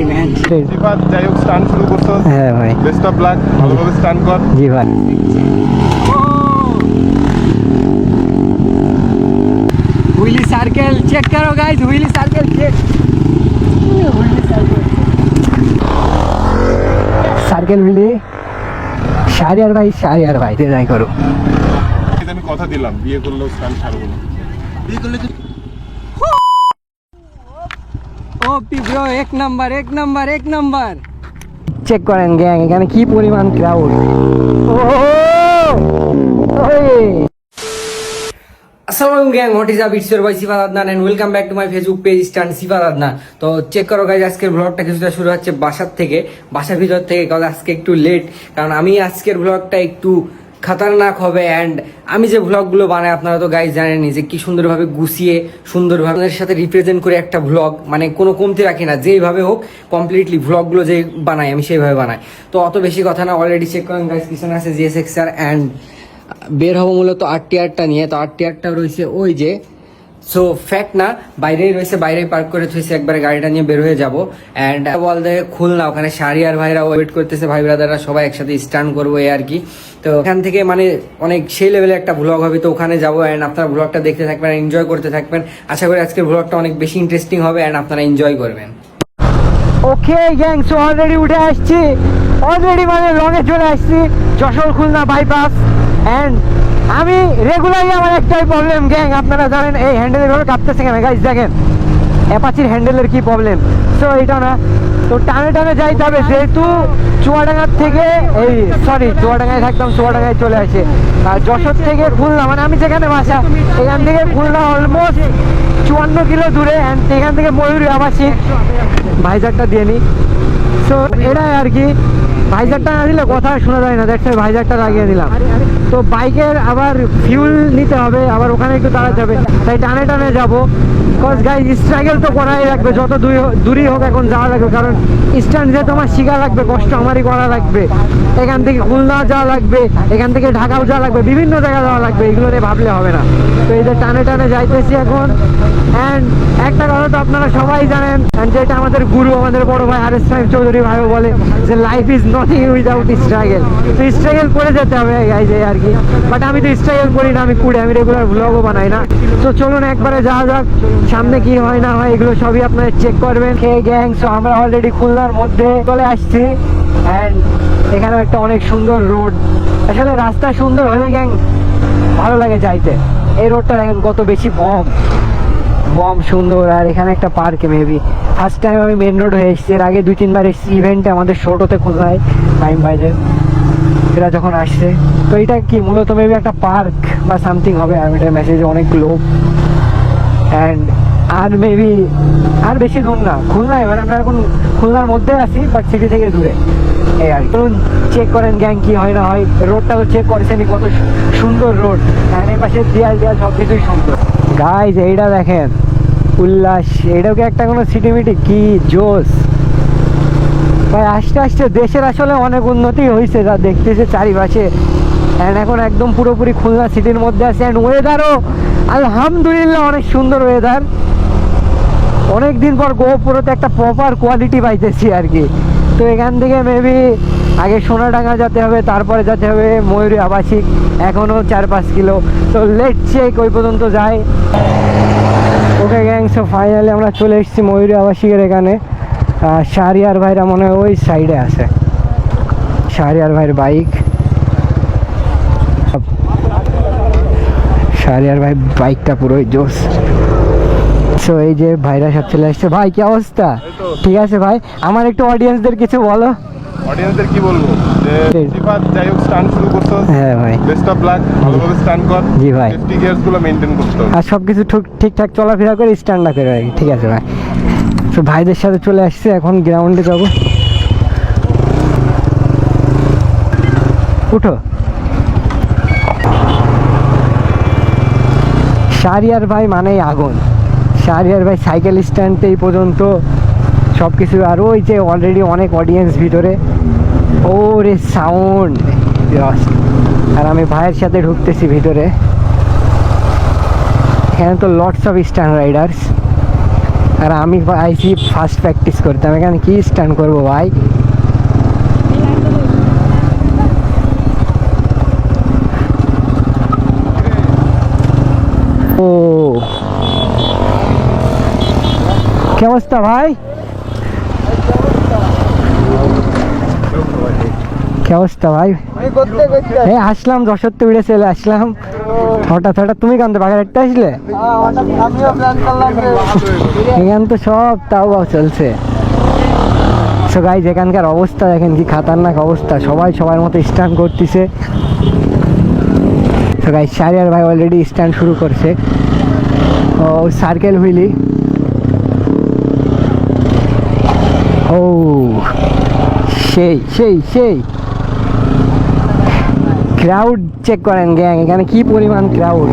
Man সিফাত যাই হোক stunt শুরু করছো। হ্যাঁ ভাই, বেস্ট অফ লাক, ভালোভাবে স্টান্ট কর। জি ভাই। হুইলি সার্কেল চেক করো guys, wheelie circle check. Circle wheelie Shahriar ভাই যাই করো। আমি কথা দিলাম বিয়ে করলেও স্টান্ট ছাড়বো না। বিয়ে করলে ও পিব্রো এক নাম্বার চেক করেন গ্যাং, এখানে কি পরিমাণ ক্রাউড। আসসালামু gang, what is up, it's your boy Sifat Adnan and welcome back to my Facebook page stunt Sifat Adnan. তো চেক করো গাইজ, আজকের ব্লগটা কিছুটা শুরু হচ্ছে বাসার ভিতর থেকে, কারণ আজকে একটু লেট, কারণ আমি আজকের ব্লগটা একটু খতরনাক হবে। অ্যান্ড আমি যে ব্লগগুলো বানাই আপনারা তো গাইজ জানেনই যে কি সুন্দরভাবে গুছিয়ে সুন্দরভাবে আপনাদের সাথে রিপ্রেজেন্ট করে একটা ব্লগ, মানে কোনো কমতি রাখি না, যেইভাবে হোক কমপ্লিটলি ব্লগগুলো যে বানাই আমি সেইভাবে বানাই। তো অত বেশি কথা না, অলরেডি চেক করেন গাইজ, পিছনে আছে জিএসএক্সআর অ্যান্ড বের হবো মূলত আরটিআরটা নিয়ে। তো আরটিআরটা রয়েছে ওই যে, সো ফ্যাক্ট না, বাইরেই রয়েছে, বাইরেই পার্ক করে থুয়েছে, একবারে গাড়িটা নিয়ে বের হয়ে যাবো। অ্যান্ড বলতে খুলনা, ওখানে শাহরিয়ার ভাইরা ওয়েট করতেছে, ভাই ব্রাদাররা সবাই একসাথে স্টান্ট করবো এই আর কি। তো এখান থেকে মানে অনেক সেই লেভেলে একটা ব্লগ হবে, তো ওখানে যাবো। অ্যান্ড আপনারা ব্লগটা দেখতে থাকবেন, এনজয় করতে থাকবেন। আশা করি আজকের ব্লগটা অনেক বেশি ইন্টারেস্টিং হবে অ্যান্ড আপনারা এনজয় করবেন। ওকে গ্যাং, সো অলরেডি উঠে আসছি, মানে লঙে চলে আসছি, যশোর খুলনা বাইপাস। অ্যান্ড আমি রেগুলারলি আমার একটাই প্রবলেম গ্যাং, আপনারা জানেন এই হ্যান্ডেলের ভাবে কাঁপতেছে কেন গাইজ, দেখেন অ্যাপাচির হ্যান্ডেলের কি প্রবলেম। সো এটা না, তো টানে যাইতে হবে, যেহেতু চুয়াডাঙ্গার থেকে চুয়াডাঙ্গায় থাকতাম, চুয়াডাঙ্গায় চলে আসে। আর যশোর থেকে খুলনা, মানে আমি যেখানে বাসা এখান থেকে খুলনা অলমোস্ট 54 কিলো দূরে। অ্যান্ড এখান থেকে ময়ূরী আবাসিক, ভাইজারটা দিয়ে নিই। সো এটাই আর কি, ভাইজারটা না দিলে কথা শোনা যায় না, দেখতে ভাইজারটা লাগিয়ে দিলাম। তো বাইকের আবার ফিউল নিতে হবে, আবার ওখানে একটু দাঁড়াতে হবে, তাই টানে যাবো। কজ গাইজ স্ট্রাগল তো করাই লাগবে, যত দূরই হোক এখন যাওয়া লাগবে, কারণ স্ট্যান্ড যেহেতু আমার শিখা লাগবে, কষ্ট আমারই করা লাগবে। এখান থেকে খুলনা যাওয়া লাগবে, এখান থেকে ঢাকাও যাওয়া লাগবে, বিভিন্ন জায়গায় যাওয়া লাগবে, এগুলো নিয়ে ভাবলে হবে না। তো এই যে টানে যাইতেছি এখন। অ্যান্ড একটা কথা তো আপনারা সবাই জানেন, যেটা আমাদের গুরু, আমাদের বড় ভাই হারেস সাহেব চৌধুরী ভাইও বলে যে life is nothing without struggle. তো স্ট্রাগল করে যেতে হবে গাইজ এই আর কি। বাট আমি তো স্ট্রাগল করি না, আমি কুড়ে, আমি রেগুলার ব্লগও বানাই না। তো চলুন একবারে যাওয়া যাক, সামনে কি হয় না হয় এগুলো সবই আপনারা চেক করবেন। গ্যাং, সো আমরা অলরেডি খুলনার মধ্যে চলে আসছি। অ্যান্ড এখানেও একটা অনেক সুন্দর রোড, আসলে রাস্তা সুন্দর হলে গ্যাং ভালো লাগে যাইতে। এই রোডটা দেখেন কত বেশি বম সুন্দর। আর এখানে একটা পার্ক, মেবি ফার্স্ট টাইম আমি মেন রোড হয়ে এসেছি, এর আগে 2-3 বার এসেছি ইভেন্টে আমাদের ছোটোতে খুলনায় টাইম বাইজে এরা যখন আসছে। তো এটা কি মূলত মেবি একটা পার্ক বা সামথিং হবে, আর এটা মেসেজে অনেক লোক। অ্যান্ড আর মেবি আর বেশি দূর না খুলনা, এবার আমরা এখন খুলনার মধ্যে আছি, বাট সিটি থেকে দূরে এই আর কি। চেক করেন গ্যাং কি হয় না হয়, রোডটা তো চেক করেছেন, কত সুন্দর রোড। অ্যান্ড এই পাশে দেয়াল সব কিছুই সুন্দর গাইজ। এইটা দেখেন উল্লাস, এটাও কি একটা কোনো সিটিমিটি, কি জোস ভাই। আস্তে আস্তে দেশের আসলে অনেক উন্নতি হয়েছে যা দেখতেছে চারিপাশে। অ্যান্ড এখন একদম পুরোপুরি খুলনা সিটির মধ্যে আছে। অ্যান্ড ওয়েদারও আলহামদুলিল্লাহ অনেক সুন্দর ওয়েদার। অনেকদিন পর গোপুরতে একটা প্রপার কোয়ালিটি পাইতেছি আর কি। তো এখান থেকে মেবি আগে সোনাডাঙ্গা যেতে হবে, তারপরে যেতে হবে ময়ূরী আবাসিক, এখনও 4-5 কিলো। তো লেট চেক ওই পর্যন্ত যাই। ওকে গ্যাং, সো ফাইনালি আমরা চলে এসেছি ময়ূরী আবাসিকের এখানে। শাহরিয়ার ভাইরা মনে হয় ওই সাইডে আছে, শাহরিয়ার ভাইয়ের বাইক, শাহরিয়ার ভাই বাইকটা পুরোই জোস। সো এই যে ভাইরা সব চলে আসছে। ভাই কি অবস্থা? ঠিক আছে ভাই, আমার একটু অডিয়েন্সদের কিছু বলো। অডিয়েন্সদের কি বলবো, যে সিফাত যাই হোক স্টান্ট শুরু করছো। হ্যাঁ ভাই, বেস্ট অফ লাক, ভালোভাবে স্টান্ট কর। জি ভাই, সেফটি গিয়ারস গুলো মেইনটেইন করতে হবে, আর সবকিছু ঠিকঠাক চলাফেরা করে স্ট্যান্ড করে ভাই, ঠিক আছে ভাই। তো ভাইদের সাথে চলে আসছে, এখন গ্রাউন্ডে যাব। উঠো। শাহরিয়ার ভাই মানেই আগুন, শাহরিয়ার ভাই সাইকেল স্ট্যান্ডে এই পর্যন্ত সব কিছু। আর ওই যে অলরেডি অনেক অডিয়েন্স ভিতরে, ও রে সাউন্ড। আর আমি ভাইয়ের সাথে ঢুকতেছি ভিতরে। এখানে তো লটস অফ স্ট্যান্ড রাইডার্স। আর আমি আইসি ফার্স্ট প্র্যাকটিস করতে, আমি এখানে কি স্ট্যান্ড করবো ভাই। ও কি অবস্থা ভাই, কি অবস্থা ভাই? এই আসলাম যশোরতে উড়ে চলে আসলাম হঠাৎ হঠাৎ। তুমি কানতে বাগেরহাটে আসলে? এখান তো সব তাও চলছে। সো গাইজ এখানকার অবস্থা দেখেন কি খাতারনাক অবস্থা, সবাই সবার মতো স্ট্যান্ড করতেছে। সো গাইজ শাহরিয়ার ভাই অলরেডি স্ট্যান্ড শুরু করছে। ও সার্কেল হুইলি, ও সেই সেই সেই ক্রাউড চেক করেন গ্যাং, এখানে কি পরিমাণ ক্রাউড।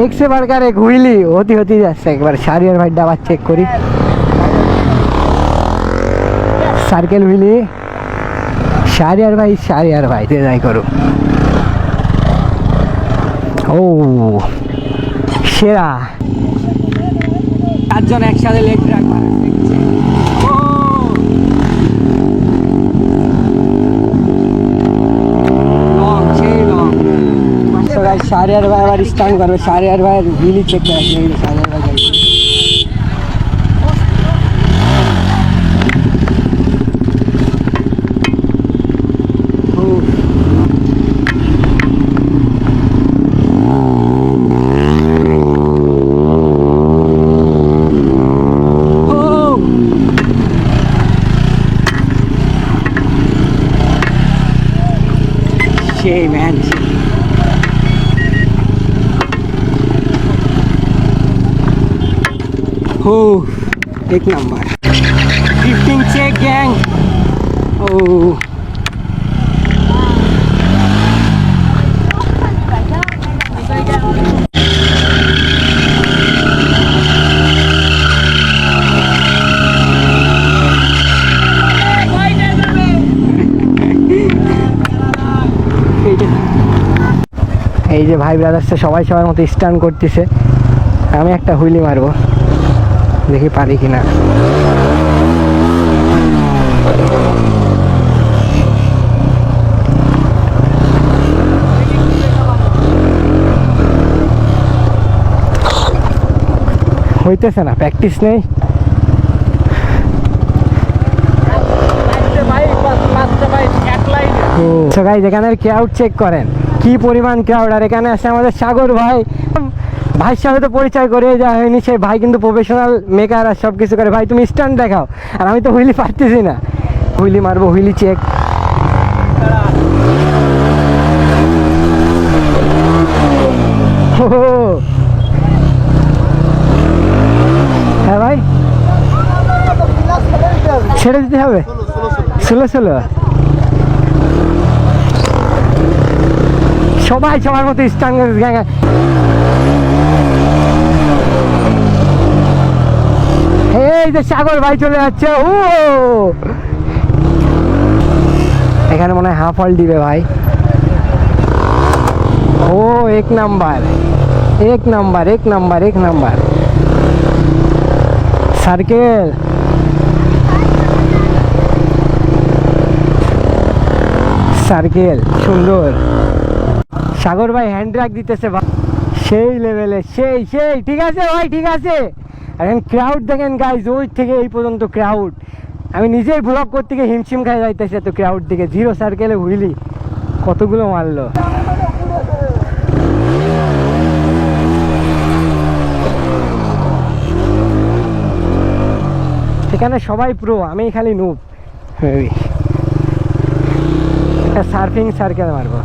একশো বারকার এক হুইলি হতে হতে যাচ্ছে একবার। শাহরিয়ার ভাইটা আবার চেক করি, সার্কেল হুইলি শাহরিয়ার ভাই যাই করো। ও সেরা, চারজন একসাথে লেগ ড্রাগ মারে। শাহরিয়ার ভাই আবার স্ট্যান্ড করবে, শাহরিয়ার ভাইয়ের হুইলি চেক করে শাহরিয়ার ভাই। Shame, man. Oh, एक number. Drifting check, gang. Oh. এই যে ভাই ব্রাদার্সে সবাই সবার মতো স্ট্যান্ড করতেছে, আমি একটা হুইলি মারবো, দেখি পারি কিনা। হইতেছে না, প্র্যাকটিস নেই। এখানের ক্রাউড চেক করেন, কি পরিমাণ ক্রাউড। আর এখানে আছে আমাদের সাগর ভাই, ভাইয়ের সাথে তো পরিচয় করে যাওয়া হয়নি, সেই ভাই কিন্তু প্রফেশনাল মেকার আর সব কিছু করে। ভাই তুমি স্ট্যান্ড দেখাও, আর আমি তো হুইলি পারতেছি না। হুইলি মারবো, হুইলি চেক। হ্যাঁ ভাই, ছেড়ে দিতে হবে, ষোলো সবাই সবার মতো স্ট্যান্ড। এই যে সাগর ভাই চলে যাচ্ছে, ও এখানে মনে হয় হাফ অল দিবে ভাই। ও এক নাম্বার সার্কেল। সুন্দর। সাগর ভাই হ্যান্ড ব্রেক দিতেছে সেই লেভেলে, সেই ঠিক আছে ভাই, ঠিক আছে। এখন ক্রাউড দেখেন গাইজ, ওই থেকে এই পর্যন্ত ক্রাউড। আমি নিজেই ব্লগ করতে গিয়ে হিমশিম খাই যাইতেছে এত ক্রাউড দিকে। জিরো সার্কেলে হুইলি কতগুলো মারলো। সেখানে সবাই প্রো, আমি খালি নুব। একটা সার্ফিং সার্কেল মারবো।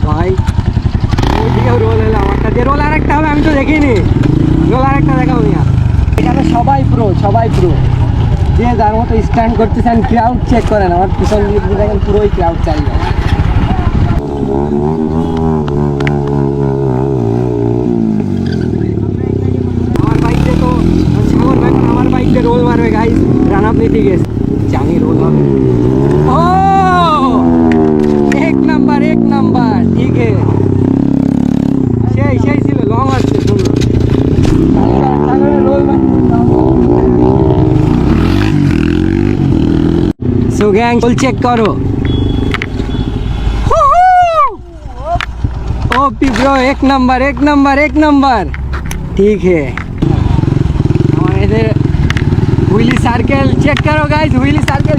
ভাই ওইদিকেও রোল এলো, আমারটা যে রোল আরেকটা হবে আমি তো দেখিনি। রোল আরেকটা দেখাও মিয়া। এখানে সবাই প্রো, যে যার মতো স্ট্যান্ড করতেছেন। ক্রাউড চেক করেন, আমার পিছন দিক দিয়ে দেখেন পুরোই ক্রাউড চাই যায়। আপনি ঠিক আছে জানি রোল হবে ও एक नंबर ठीक है সেই ছিল লং আসছে সুন্দর সো গ্যাং ফুল চেক করো ओपी ब्रो एक नंबर ठीक है हमारे इधर व्हीली सर्कल चेक करो guys wheelie circle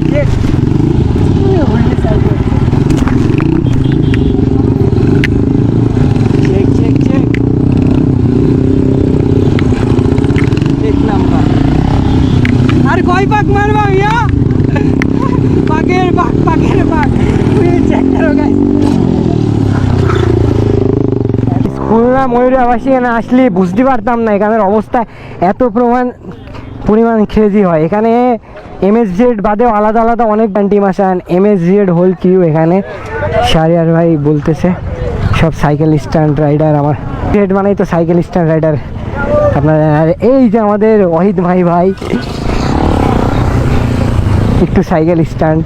check check एक नंबर अरे कोई पाक मारवा भैया पाकेर पाक व्हीली चेक करो गाइस খুলনা ময়ূরে আবাসী এখানে আসলে বুঝতে পারতাম না এখানের অবস্থা এত পরিমাণ ক্রেজি হয়। এখানে MSZ বাদেও আলাদা আলাদা অনেক টিম আসে MSZ হোল কিউ এখানে শাহরিয়ার ভাই বলতেছে সব সাইকেল স্ট্যান্ড রাইডার আমার জেড মানেই তো সাইকেল স্ট্যান্ড রাইডার আপনারা। আর এই যে আমাদের ওয়াহিদ ভাই একটু সাইকেল স্ট্যান্ড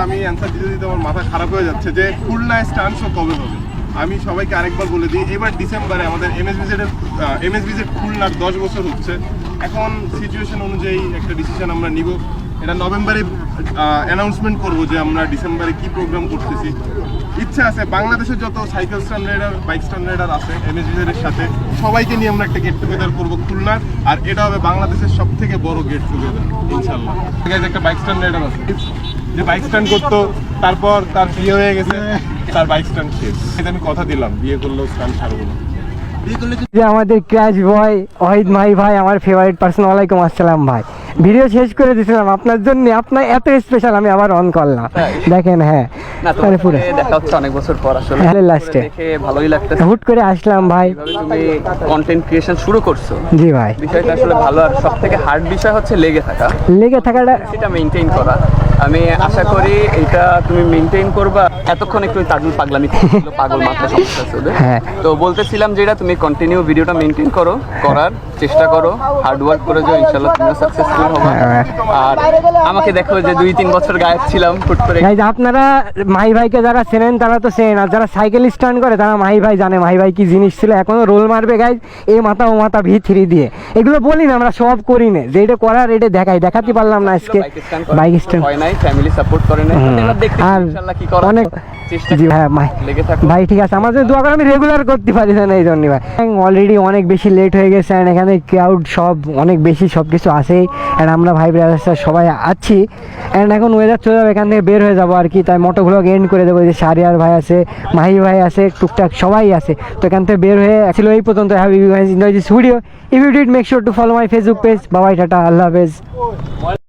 আমি অ্যান্সার দিতে আমার মাথা খারাপ হয়ে যাচ্ছে যে খুলনা স্ট্যান্ড শো কবে হবে। আমি সবাইকে আরেকবার বলে দিই এবার ডিসেম্বরে আমাদের MSVZ খুলনার 10 বছর হচ্ছে। এখন সিচুয়েশন অনুযায়ী একটা ডিসিশন আমরা নিব, এটা নভেম্বরে অ্যানাউন্সমেন্ট করব যে আমরা ডিসেম্বরে কি প্রোগ্রাম করতেছি। ইচ্ছা আছে বাংলাদেশের যত cycle stand rider bike stand rider আছে MSVZ এর সাথে সবাইকে নিয়ে আমরা একটা গেট টুগেদার করবো খুলনার, আর এটা হবে বাংলাদেশের সব থেকে বড় গেট টুগেদার ইনশাল্লাহ। একটা বাইক স্ট্যান্ড রাইডার আছে যে বাইক স্ট্যান্ড করতো, তারপর তার বিয়ে হয়ে গেছে, তার বাইক স্ট্যান্ড শেষ। আমি কথা দিলাম বিয়ে করলেও স্ট্যান্ড ছাড়বো না। যে আমাদের ক্র্যাশ বয় ওয়াহিদ ভাই আমার ফেভারিট পার্সন। ওয়ালাইকুম আসসালাম ভাই, ভিডিও শেষ করে দিয়েছিলাম আপনার জন্য, আপনার এত স্পেশাল আমি আবার অন করলাম দেখেন। হ্যাঁ মানে পুরো দেখা হচ্ছে অনেক বছর পর, আসলে হ্যাঁ লাস্টে দেখে ভালোই লাগতেছে। হুট করে আসলাম ভাই, তুমি কন্টেন্ট ক্রিয়েশন শুরু করছো, জি ভাই বিষয়টা আসলে ভালো। আর সব থেকে হার্ড বিষয় হচ্ছে লেগে থাকাটা, সেটা মেইনটেইন করা। আমি আশা করি এটা তুমি মেইনটেইন করবা। এতক্ষণ একটু তাজুল পাগলামি করছিল, পাগল মাথায় সমস্যা ছিল। হ্যাঁ তো বলতেছিলাম যেটা তুমি কন্টিনিউ ভিডিওটা মেইনটেইন করার চেষ্টা করো, হার্ড ওয়ার্ক করে যাও, ইনশাআল্লাহ তুমিও সাকসেসফুল হবে। আর আমাকে দেখো যে 2-3 বছর গায়েব ছিলাম, ফুট করে। গাইজ আপনারা মাহি ভাইকে যারা চেনেন তারা তো চেনেন, আর যারা সাইকেল স্ট্যান্ড করে তারা মাহি ভাই জানে মাহি ভাই কি জিনিস ছিল। এখনো রোল মারবে গাইজ এই মাথা ও মাথা V3 দিয়ে, এগুলো বলি না আমরা সব করি না, যে এটা করার এটা দেখাতে পারলাম না আজকে। বাইক স্ট্যান্ড হয় নাই, ফ্যামিলি সাপোর্ট করে নাই, এবার দেখতে আর ইনশাআল্লাহ কি করা অনেক চেষ্টা জি হ্যাঁ লেগে থাকো ভাই ঠিক আছে। আমার জন্য দোয়া করে, আমি রেগুলার করতে পারি না এই জন্য ভাই। অলরেডি অনেক বেশি লেট হয়ে গেছে অ্যান্ড এখানে ক্রাউড সব অনেক বেশি, সব কিছু আসেই অ্যান্ড আমরা ভাই ব্রাদার্সরা সবাই আছি অ্যান্ড এখন ওয়েদার চলে যাবে, এখান থেকে বের হয়ে যাবো আর কি। তাই মোটোগুলো এন্ড করে দেবো, যে শাহরিয়ার ভাই আছে, মাহি ভাই আছে, টুকটাক সবাই আছে। তো এখান থেকে বের হয়ে ছিল এই পর্যন্ত। Have you guys enjoy this video. If you did make sure to follow my Facebook page. Babai টাটা, আল্লাহ হাফেজ।